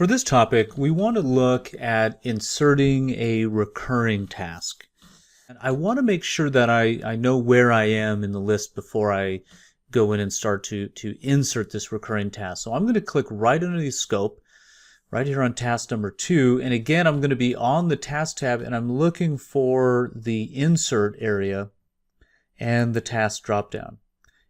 For this topic, we want to look at inserting a recurring task. And I want to make sure that I know where I am in the list before I go in and start to insert this recurring task. So I'm going to click right underneath scope, right here on task number 2. And again, I'm going to be on the task tab and I'm looking for the insert area and the task dropdown.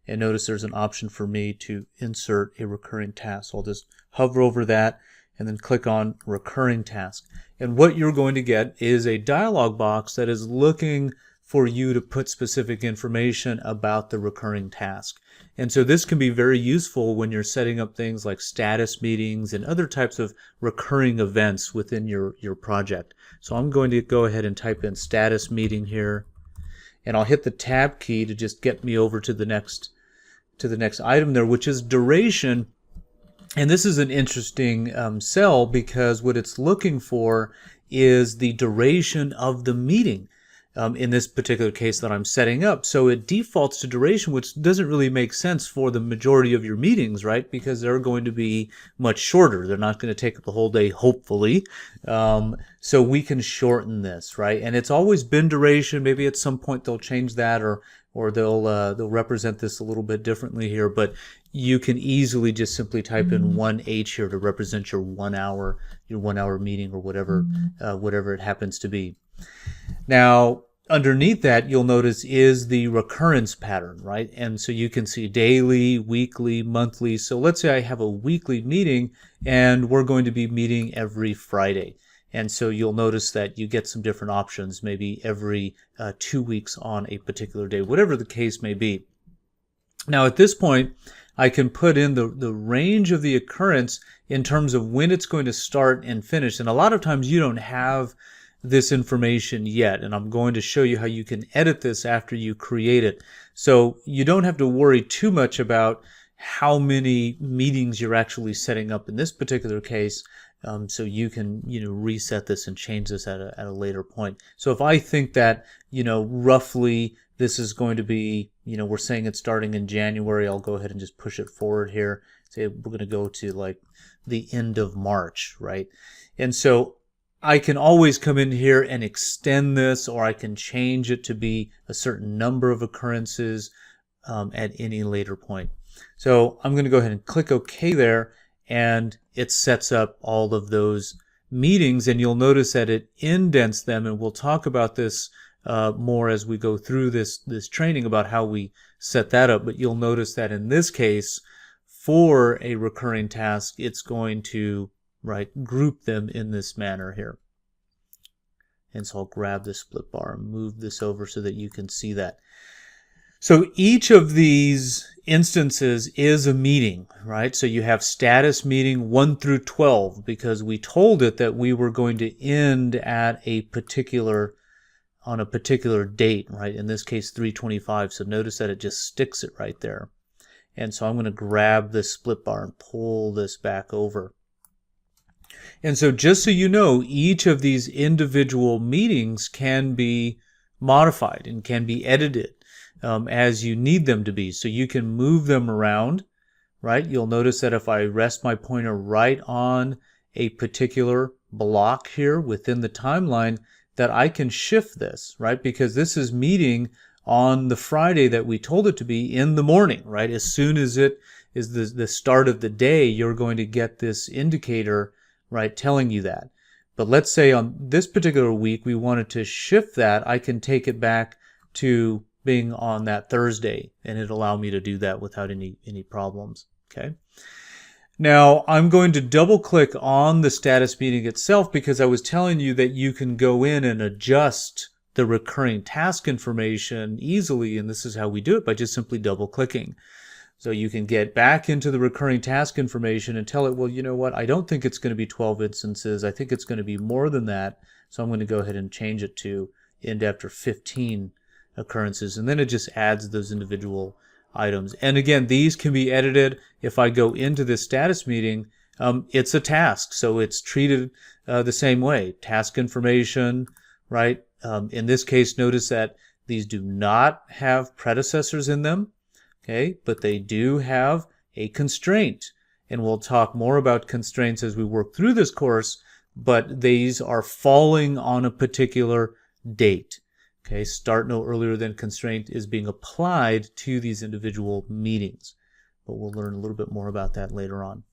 And notice there's an option for me to insert a recurring task. So I'll just hover over that and then click on recurring task. And what you're going to get is a dialog box that is looking for you to put specific information about the recurring task. And so this can be very useful when you're setting up things like status meetings and other types of recurring events within your project. So I'm going to go ahead and type in status meeting here, and I'll hit the tab key to just get me over to the next item there, which is duration. And this is an interesting cell because what it's looking for is the duration of the meeting in this particular case that I'm setting up. So it defaults to duration, which doesn't really make sense for the majority of your meetings, right? Because they're going to be much shorter. They're not going to take up the whole day, hopefully. So we can shorten this, right? And it's always been duration. Maybe at some point they'll change that, or they'll represent this a little bit differently here, but you can easily just simply type in 1H here to represent your 1 hour meeting, or whatever it happens to be. Now, underneath that, you'll notice is the recurrence pattern, right? And so you can see daily, weekly, monthly. So let's say I have a weekly meeting and we're going to be meeting every Friday. And so you'll notice that you get some different options, maybe every 2 weeks on a particular day, whatever the case may be. Now at this point, I can put in the range of the occurrence in terms of when it's going to start and finish. And a lot of times you don't have this information yet, and I'm going to show you how you can edit this after you create it. So you don't have to worry too much about how many meetings you're actually setting up in this particular case. So you can, reset this and change this at a later point. So if I think that, roughly this is going to be, we're saying it's starting in January, I'll go ahead and just push it forward here. Say we're going to go to like the end of March, right? And so I can always come in here and extend this, or I can change it to be a certain number of occurrences at any later point. So I'm going to go ahead and click OK there, and it sets up all of those meetings, and you'll notice that it indents them, and we'll talk about this more as we go through this training about how we set that up. But you'll notice that in this case, for a recurring task, it's going to group them in this manner here. And so I'll grab the split bar and move this over so that you can see that. So each of these instances is a meeting, right? So you have status meeting 1 through 12 because we told it that we were going to end at on a particular date, right? In this case, 3/25. So notice that it just sticks it right there. And so I'm going to grab this split bar and pull this back over. And so just so you know, each of these individual meetings can be modified and can be edited as you need them to be. So you can move them around, right? You'll notice that if I rest my pointer right on a particular block here within the timeline, that I can shift this, right? Because this is meeting on the Friday that we told it to be in the morning, right? As soon as it is the start of the day, you're going to get this indicator, right, telling you that. But let's say on this particular week, we wanted to shift that. I can take it back to being on that Thursday, and it'll allow me to do that without any problems, okay? Now, I'm going to double click on the status meeting itself because I was telling you that you can go in and adjust the recurring task information easily, and this is how we do it by just simply double clicking. So you can get back into the recurring task information and tell it, well, you know what, I don't think it's going to be 12 instances. I think it's going to be more than that. So I'm going to go ahead and change it to end after 15 occurrences. And then it just adds those individual items. And again, these can be edited. If I go into this status meeting, it's a task. So it's treated the same way. Task information, right? In this case, notice that these do not have predecessors in them. Okay, but they do have a constraint. and we'll talk more about constraints as we work through this course, but these are falling on a particular date. Okay, start no earlier than constraint is being applied to these individual meetings, but we'll learn a little bit more about that later on.